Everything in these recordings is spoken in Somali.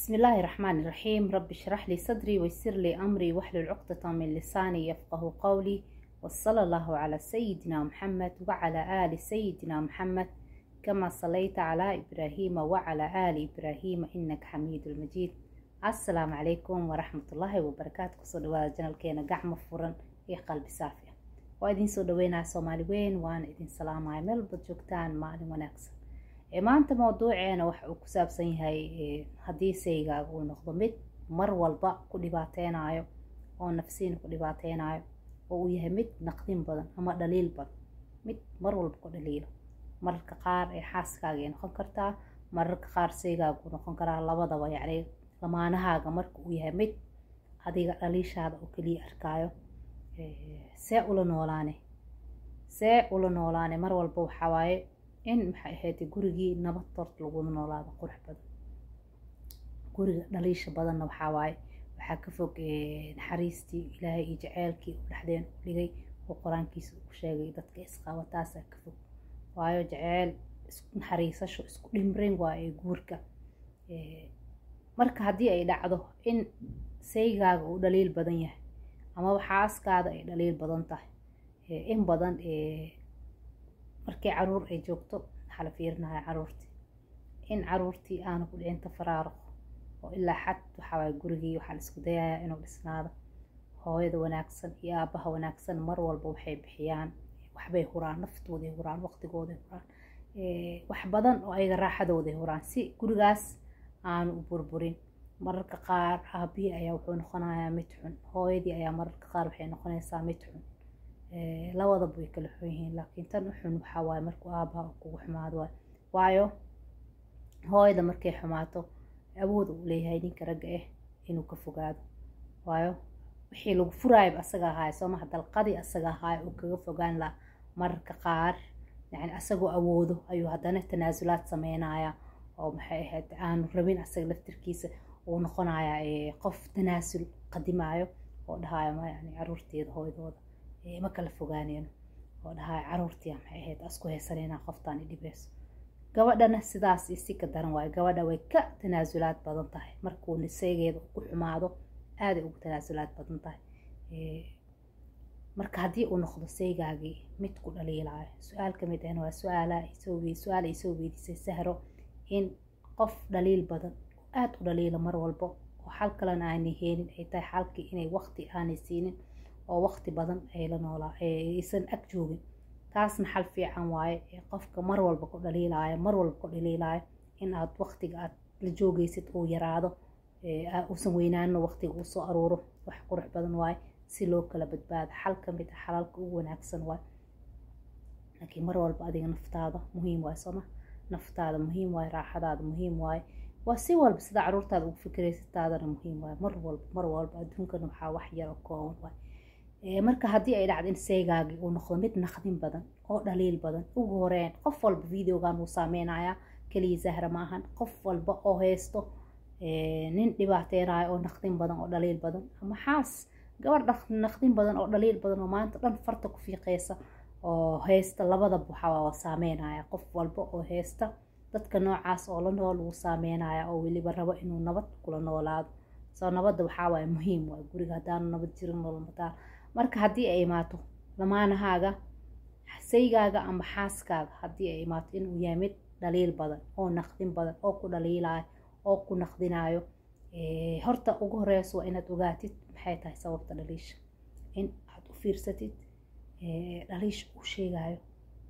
بسم الله الرحمن الرحيم. رب اشرح لي صدري ويسر لي أمري واحلل عقدة من لساني يفقه قولي، وصلى الله على سيدنا محمد وعلى آل سيدنا محمد كما صليت على إبراهيم وعلى آل إبراهيم إنك حميد المجيد. السلام عليكم ورحمة الله وبركاته. كسو دواada janalkeena gacmo furan iyo qalbi saafi ah. waa idin soo dhaweynaa Soomaali weyn, waan idin salaamahay meel bad joogtaan, maalin wanaagsan. maanta mawduuceena waxa uu ku saabsan yahay haddii saygaaga uu noqdo mid mar walba ku dhibaateynayo oo nafsiin ku dhibaateynayo oo uu yahay mid naqdin badan ama dhaliil badan, mid mar walba ku dhaliilo. mararka qaar xaaskaaga ay noqon kartaa, mararka qaar saygaaga uu noqon karaa, labadaba yacni lamaanahaaga marka uu yahay mid adiga dhaliishaada oo kaliya arkaayo. see ula noolaane mar walba waxa waaye in maxay ahayd gurigii nabad tort lagu noolaado qurux badan. guriga dhaliisha badanna waxa waaye waxa ka fog naxariistii ilaahay iyo jaceylkii u dhaxdeen u dhigay oo quraankiisa ku sheegay dadka isqabataas ka fog. waayo jaceyl naxariisasho isku dhimrin waa guurka. marka haddii ay dhacdo in saygaaga uu dhaliil badan yahay ama xaaskaada ay dhaliil badan tahay, in badan markay caruur ay joogto waxa la fiirinayaa caruurtii, in caruurtii aanu ku dhicin tafaraaruq oo ilaa xad waxa waaye gurigii waxa la isku dayayaa inuu dhisnaado. hooyada wanaagsan iyo aabaha wanaagsan mar walba waxay bixiyaan, waxbay huraan, naftooday huraan, waqtigooday huraan, wax badan oo ayaga raaxadooday huraan si gurigaas aanu u burburin. mararka qaar aabihii ayaa wuxuu noqonayaa mid xun, hooyadii ayaa mararka qaar waxay noqonaysaa mid xun. labadaba way kala xun yihiin, laakiin tan u xun waxa waaye markuu aabaha kugu xumaado waayo hooyada markay xumaato awood uu leeyahay ninka ragga inuu ka fogaado. waayo wixii lagu furaayay asaga ahaay soo maha, dalqadii asaga ahaay uu kaga fogaan la. mararka qaar yani asagoo awoodo ayuu haddana tanaasulaad sameynaya oo maxay ahayd aanu rabin asaga laftirkiisa uu noqonaya qof tanaasul qadimayo oo dhahayo ma yani caruurteeda hooydooda ma kala fogaaneen oo dhahayo caruurtii maxay ahayd asku heesanayna qoftaan dhibeyso. gabadhana sidaas si ka daran waayo, gabadha way ka tanaasulaad badan tahay markuu nisaygeeda ku xumaado, aad ay ugu tanaasulaad badan tahay. marka haddii uu noqdo saygaagii mid ku dhaliilaayo, su-aal ka mid ahna waa su-aal ay soo weydiisay Sahro, in qof dhaliil badan aad u dhaliila mar walba oo xal kalena aanay heenin ay tahay xalkii inay waqti aanay siinin oo waqti badan ay la noolaa aysan ag joogin. taasna xal fiican waaye. qofka mar walba ku dhaliilaayo in aad waqtiga aad la joogaysid uu yaraado, uusan weynaano, waqtiga uu soo aruuro, wax qurux badan waaye si loo kala badbaado. xal ka mid ah xalalka ugu wanaagsan waaye. laakiin mar walba adiga naftaada muhiim waaye sooma, naftaada muhiim waaye, raaxadaada muhiim waaye. waa si walba sida caruurtaada ugu fikiraysid taadana muhiim waaye. mar walba adduunkan waxaa wax yar oo kooban waaye. marka haddii ay dhacdo in saygaagii uu noqdo mid naqdin badan oo dhaliil badan, ugu horeyn qof walba videogan uu saameynayaa, kaliya Zahra ma ahan, qof walba oo haysto nin dhibaateynayo oo naqdin badan oo dhaliil badan, ama xaas gabar naqdin badan oo dhaliil badan oo maanta dhan farta ku fiiqeysa oo haysta, labadaba waxaa saameynaya. qof walba oo haysta dadka noocaas oo la nool wuu saameynaya oo weliba rabo inuu nabad kula noolaado. soo nabadda waxaa waaye muhiim waaye, guriga haddaanu nabad jirin nolol. marka haddii ay imaato lamaanahaaga, saygaaga ama xaaskaaga, haddii ay imaato inuu yahay mid dhaliil badan oo naqdin badan oo ku dhaliilaayo oo ku naqdinayo, horta ugu horeyso waa inaad ogaatid maxay tahay sababta dhaliisha, in aad u fiirsatid dhaliisha uu sheegayo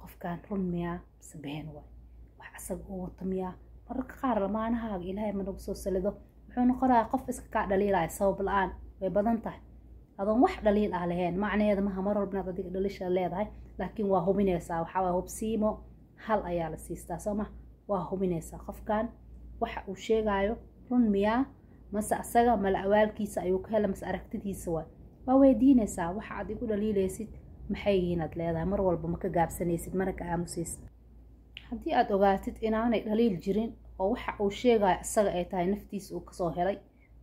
qofkan run miyaa mise been waay, wax asaga uu wato miyaa. mararka qaar lamaanahaaga ilaahay ma nagu soo salido wuxuu noqonayaa qof iska kaa dhaliilaya sabab la-aan. way badan tahay adoon wax dhaliil ah lahayn, macnaheeda maha mar walba inaad adiga dhaliisha leedahay, laakiin waa hubinaysaa. waxaa waa hubsiimo hal ayaa la siistaa soo ma, waa hubinaysaa qofkan waxa uu sheegayo run miyaa mase asaga mala awaalkiisa ayuu ka hela mase aragtidiisa waa weydiinaysaa. waxa aad igu dhaliilaysid maxay yihiin aad leedahay, mar walba ma ka gaabsanaysid, mana ka aamusaysid. haddii aad ogaatid inaanay dhaliil jirin oo waxa uu sheegayo asaga ay tahay naftiisa uu kasoo helay,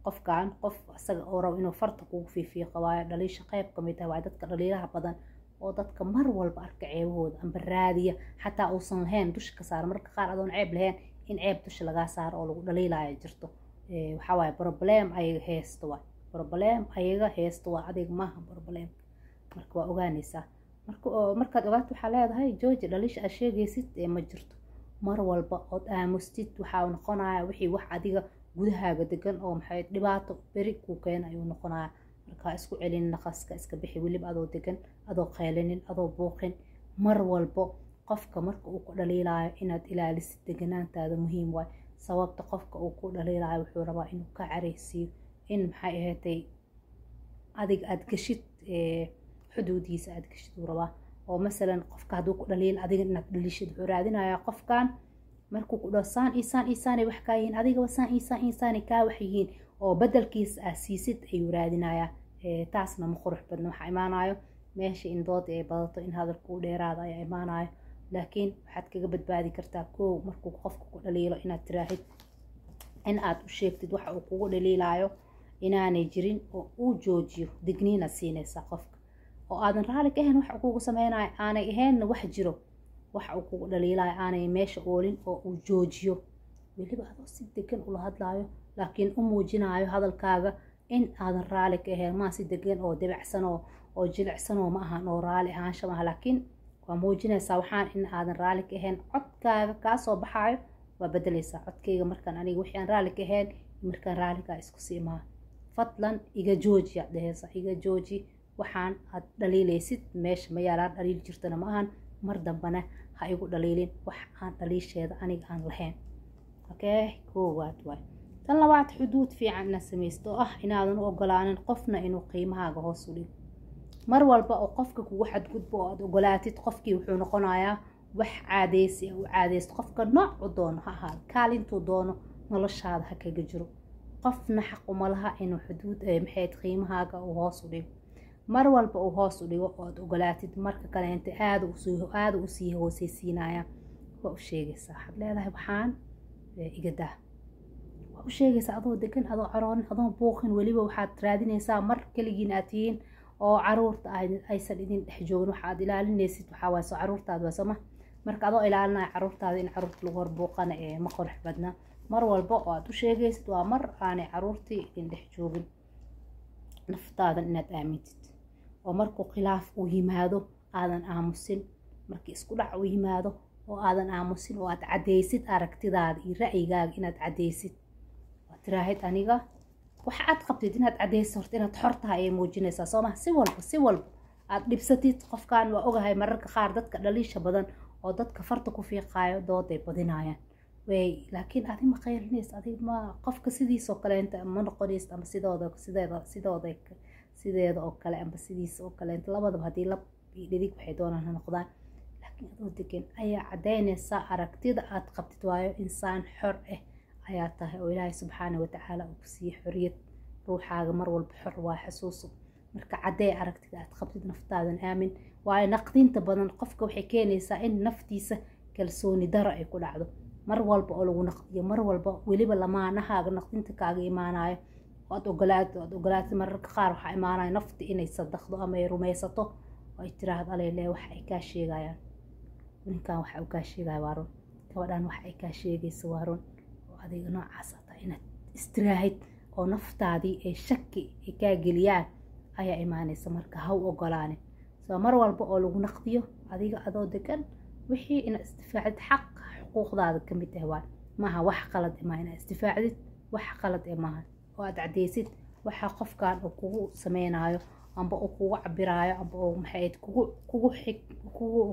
qofkan qof asaga oo rabo inuu farta kugu fiifiiqo waayo. dhaliisha qayb ka mid ah waa dadka dhaliilaha badan oo dadka mar walba arka ceebahooda amba raadiya, xataa uusan lahayn dusha ka saar. marka qaar adoon ceeb lahayn in ceeb dusha lagaa saaro oo lagu dhaliilaayo jirto, waxaa waaye problem ayaga heesto waay problem ayaga heesto waa adiga maaha problem marka waa ogaanaysaa markaad ogaato waxaa leedahay jooji dhaliisha aad sheegaysid ma jirto mar walba ood aamustid waxaa noqonaya wixii wax adiga gudahaaga degan oo maxay dhibaato beri ku keena ayuu noqonaya marka isku celin naqaska iska bixi weliba adoo degan adoo qeylinin adoo buuqin mar walbo qofka marka uu ku dhaliilaayo inaad ilaalisid deganaantaada muhiim waay sababta qofka uu ku dhaliilaayo wuxuu rabaa inuu ka careysiiyo in maxay ahaatay adiga aad gashid xuduudiisa aad gashid uu rabaa oo masalan qofka hadduu ku dhaliil adiga inaad dhaliishid wuxuu raadinayaa qofkan markuu ku dhaho saan iisaanay wax kaa yihiin adigaba saan iisaanay kaa wax yihiin oo bedelkiisa aad siisid ayuu raadinayaa taasna ma qurux badna waxaa imaanayo meesha in dood ay badato in hadalkuu dheeraada ayaa imaanayo laakiin waxaad kaga badbaadi kartaa koow markuu qofka ku dhaliilo inaad tiraahid in aad u sheegtid waxa uu kugu dhaliilaayo inaanay jirin oo uu joojiyo digniinaad siinaysaa qofka oo aadan raali ka ahayn waxa kugu sameynayo aanay ahaynna wax jiro waxa uu kugu dhaliilaayo aanay meesha oolin oo uu joojiyo weliba adoo si degan ula hadlaayo laakiin u muujinayo hadalkaaga in aadan raali ka ahayn maa si degan oo debacsan oo jilicsan oo ma ahan oo raali ahaansha maaha laakiin waa muujinaysaa waxaan in aadan raali ka ahayn codkaaga kaa soo baxaayo waa bedelaysaa codkayga markaan aniga wixii aan raali ka ahayn markaan raaligaa isku sii imaa fadlan iga jooji aad dhehaysa iga jooji waxaan aad dhaliilaysid meesha ma yaalaan dhaliil jirtana ma ahan mar dambana ha igu dhaliilin wax aan dhaliisheeda aniga aan lahayn okay koowaad waay tan labaad xuduud fiican inaad samaysto oo ah inaadan u ogolaanin qofna inuu qiimahaaga hoos u dhigo mar walba oo qofka kugu xadgudbo oo aad ogolaatid qofkii wuxuu noqonayaa wax caadeysi u caadeysto qofka nooc u doono ha ahaado kaalintuu doono noloshaada ha kaga jiro qofna xaq uma laha inuu xuduud maxayd qiimahaaga uu hoos u dhigo mar walba uu hoos u dhigo oo aad ogolaatid marka kale inta aada u sii hooseysiinaya waa u sheegaysaa waxaad leedahay waxaan iga daa waa u sheegaysaa adoo degan adoo caroonin adoo buuqin weliba waxaad raadinaysaa mar keligiin aad tihiin oo caruurta aysan idin dhex joogin waxaad ilaalinaysid waxaa waaye soo caruurtaada waa sooma marka adoo ilaalinaya caruurtaada in caruurta lagu horbuuqana ma qurux badna mar walba oo aad u sheegaysid waa mar aanay caruurtii idin dhex joogin naftaadan inaad aamintid oo markuu khilaaf uu yimaado aadan aamusin markii isku dhac uu yimaado oo aadan aamusin oo aad cadeysid aragtidaada iyo ra'yigaaga inaad cadeysid waad tiraahid aniga waxa aad qabtid inaad cadeyso horta inaad xor tahay ay muujinaysaa sooma si walba aad dhibsatid qofkan waa ogahay mararka qaar dadka dhaliisha badan oo dadka farta ku fiiqaayo dooday badinayaan way laakiin adi ma qaylinaysa adi ma qofka sidiisoo kaleenta ma noqonaysa ama sideeda oo kale amba sidiisa oo kaleenta labadaba haddii lab iyo dhidig waxay doonaan ha noqdaan laakiin adoo degan ayaa cadaynaysaa aragtida aad qabtid waayo insaan xor ah ayaa tahay oo ilaahay subxaana watacaala uu ku siiyey xoriyad ruuxaaga mar walba xor waa xasuuso marka cadee aragtida aad qabtid naftaadan aamin waayo naqdinta badan qofka waxay keenaysaa in naftiisa kalsooni daro ay ku dhacdo mar walba oo lagu naqdiyo mar walba weliba lamaanahaaga naqdinta kaaga imaanayo aad ogolaatid mararka qaar waxaa imaanaya nafti inay sadaqdo ama ay rumaysato oo ay tiraahdo alele waxa ay kaa sheegayaan ninkan waxa uu kaa sheegaya waa run gabadhan waxa ay kaa sheegaysa waa run oo adiga noocaas ata inaad istiraahid oo naftaadii ay shaki ay kaa geliyaan ayaa imaanaysa marka ha u ogolaanin soo mar walba oo lagu naqdiyo adiga adoo degan wixii inaad istifaacid xaq xuquuqdaada ka mid ah waa maaha wax qalad imaa inaad istifaacdid wax qalad maaha oo aad cadeysid waxa qofkan uu kugu sameynayo amba uu kugu cabiraayo amba uu maxay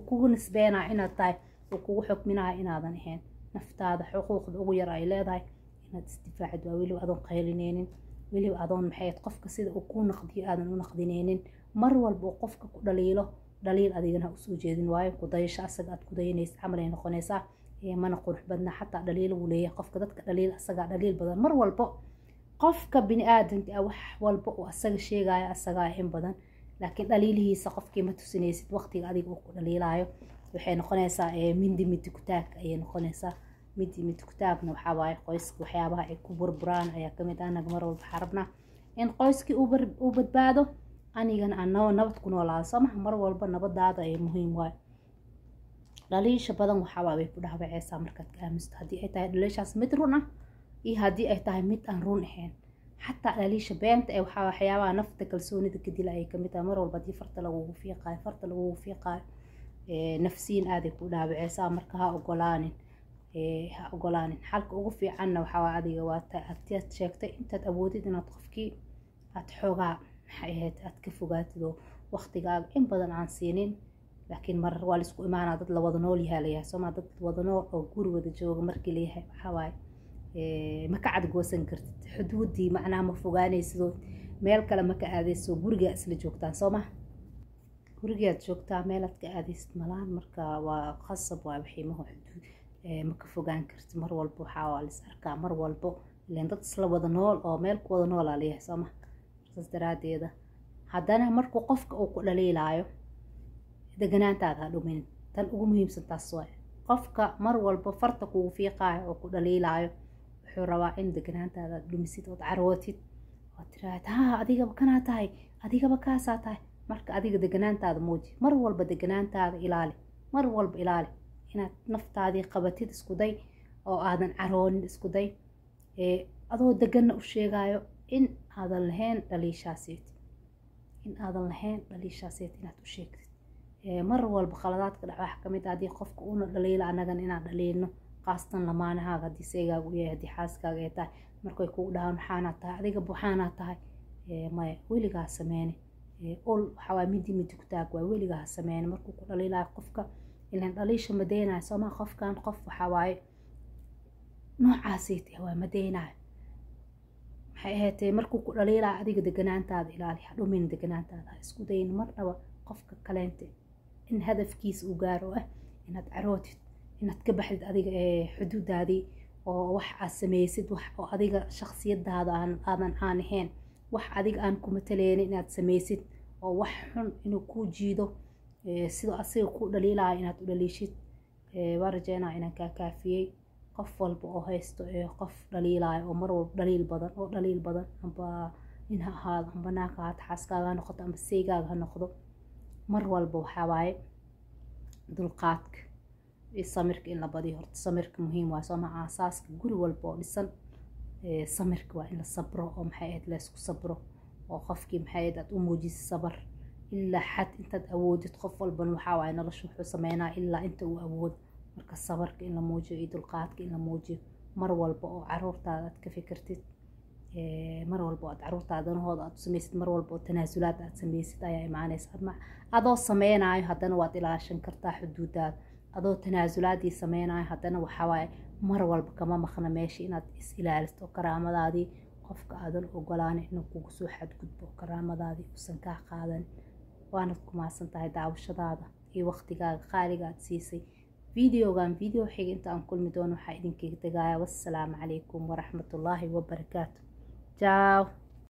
kugu nisbeynayo inaad tahay uu kugu xukminayo inaadan ahayn naftaada xuquuqda ugu yar ay leedahay inaad istifaacid waa weliba adoon qaylineynin weliba adoon maxay qofka sida uu ku naqdiyo aadan u naqdineynin mar walba qofka ku dhaliilo dhaliil adigana u soo jeedin waayo ku dayasho asaga aad ku dayanaysid camal ay noqonaysaa mana qurux badna xataa dhaliil uu leeyahay qofka dadka dhaliil asaga dhaliil badan mar walba qofka bini aadamka wax walba oo asaga sheegaya asaga in badan laakiin dhaliilihiisa qofkii ma tusinaysid waqtiga adiga uu ku dhaliilaayo waxay noqonaysaa mindi ku taag ayay noqonaysaa mindi ku taagna waxa waaye qoyska waxyaabaha ay ku burburaan ayaa kamid ah anaga mar walba xarabna in qoyskii uu badbaado anigana aan nabad ku noolaado sama mar walba nabadaada ay muhiim waay dhaliisha badan waxa waa way ku dhaawacaysaa markaad ka aamusto haddii ay tahay dhaliishaas mid run ah iyo haddii ay tahay mid aan run ahayn. xataa dhaliisha beenta ee waxyaabaha nafta kalsoonida ka dila ay kamid tahay. mar walba haddii farta lagugu fiiqaayo nafsiin aaday ku dhaawaceysaa. marka ha ogolaanin. xalka ugu fiicanna waxaa adiga waa aad sheegtay intaad awoodid inaad qofkii aad xoogaa maxay ahayd aad ka fogaatid oo waqtigaaga in badan aan siinin. laakiin mar waa laisku imaanaa dad la wada nool yahaa layahay sooma dad wada nool oo guri wada jooga markii layahay waxaa waaye ma ka cadgoosan kartid xuduudii macnaa ma fogaanaysidoo meel kale ma ka aadayso gurigaa isla joogtaan sooma gurigaad joogtaa meelaad ka aadaysid malaan. marka waa qasab waa waxiimaha xuduud ma ka fogaan kartid. mar walbo waxaa waa lis arkaa mar walbo ileen dad isla wada nool oo meel ku wada noolaa layahay sooma. saas daraadeeda haddana markuu qofka uu ku dhaliilaayo deganaantaada ha dhumin. tan ugu muhiimsan taas waay. qofka mar walba farta kugu fiiqaayo oo ku dhaliilaayo wuxuu rabaa in deganaantaada aad dhumisid ood carootid ood tiraahid adigaba kanaa tahay adigaba kaasaa tahay. marka adiga deganaantaada muuji. mar walba deganaantaada ilaali. mar walba ilaali inaad naftaadii qabatid isku day oo aadan caroonin isku day adoo deganna u sheegaayo in aadan lahayn dhaliishaaseed inaad u sheegtid. mar walba khaladaadka dhac wax kamid haddii qofka una dhaliila anagan inaan dhaliilno qaasatan lamaanahaaga haddii seegaaga u yahay haddii xaaskaaga ay tahay markay kugu dhahaan waxaanaa tahay adiga buxaanaa tahay maya weligaa sameyne ol waxawaa midi ku taag waa weligaa sameyne. markuu ku dhaliilaayo qofka ilaan dhaliisha madeynayo sooma qofkan qof waxawaaye noocaasayt waa madeynayo maxay ahaatee markuu ku dhaliilaayo adiga deganaantaada ilaali ha dhumin deganaantaada ha isku dayin marnaba qofka kaleente in hadafkiisa uu gaaro inaad carootid inaad ka baxdid adiga xuduudaadii oo wax aad sameysid wax oo adiga shakhsiyadaada aadan ahayn wax adiga aan ku mataleynin inaad sameysid oo wax xun inuu ku jiido sidoo asiga ku dhaliilaayo inaad u dhaliishid. waan rajeynaa inaan kaa kaafiyey. qof walba oo haysto qof dhaliilaayo oo mar walba dhaliil badan amba nin ha ahaado amba naag ha ahaado xaaskaaga ha noqoto amba seygaaga ha noqdo mar walba waxaa waaye dulqaadka iyo samirka in la badiyo. horta samirka muhiim waa sooma aasaaska guri walba oo dhisan. samirka waa in la sabro oo maxay ahayd laysku sabro oo qofkii maxay ahayd aad u muujisa sabar ilaa xad intaad awoodid. qof walban waxaa waaye nolosha wuxuu sameynaa ilaa inta uu awoodo. marka sabarka in la muujiyo iyo dulqaadka in la muujiyo mar walba oo caruurtaada aad ka fikirtid mar walba aad caruurtaada danahooda aad u sameysid mar walba oo tanaasulaad aad sameysid ayaa imaanaysa. adoo sameynayo haddana waad ilaashan kartaa xuduudaada. adoo tanaasulaadii sameynayo haddana waxaa waaye mar walba kama maqna meesha inaad is ilaalisto karaamadaadii qofka aadan ogolaanin inuu kugu soo xadgudbo karaamadaadii uusan kaa qaadan. waanad ku mahadsan tahay daawashadaada iyo waqtigaaga qaaliga aad siisay. فيديو حيق انت انكل مدون وحايدين كي تقايا. والسلام عليكم ورحمة الله وبركاته. جاو.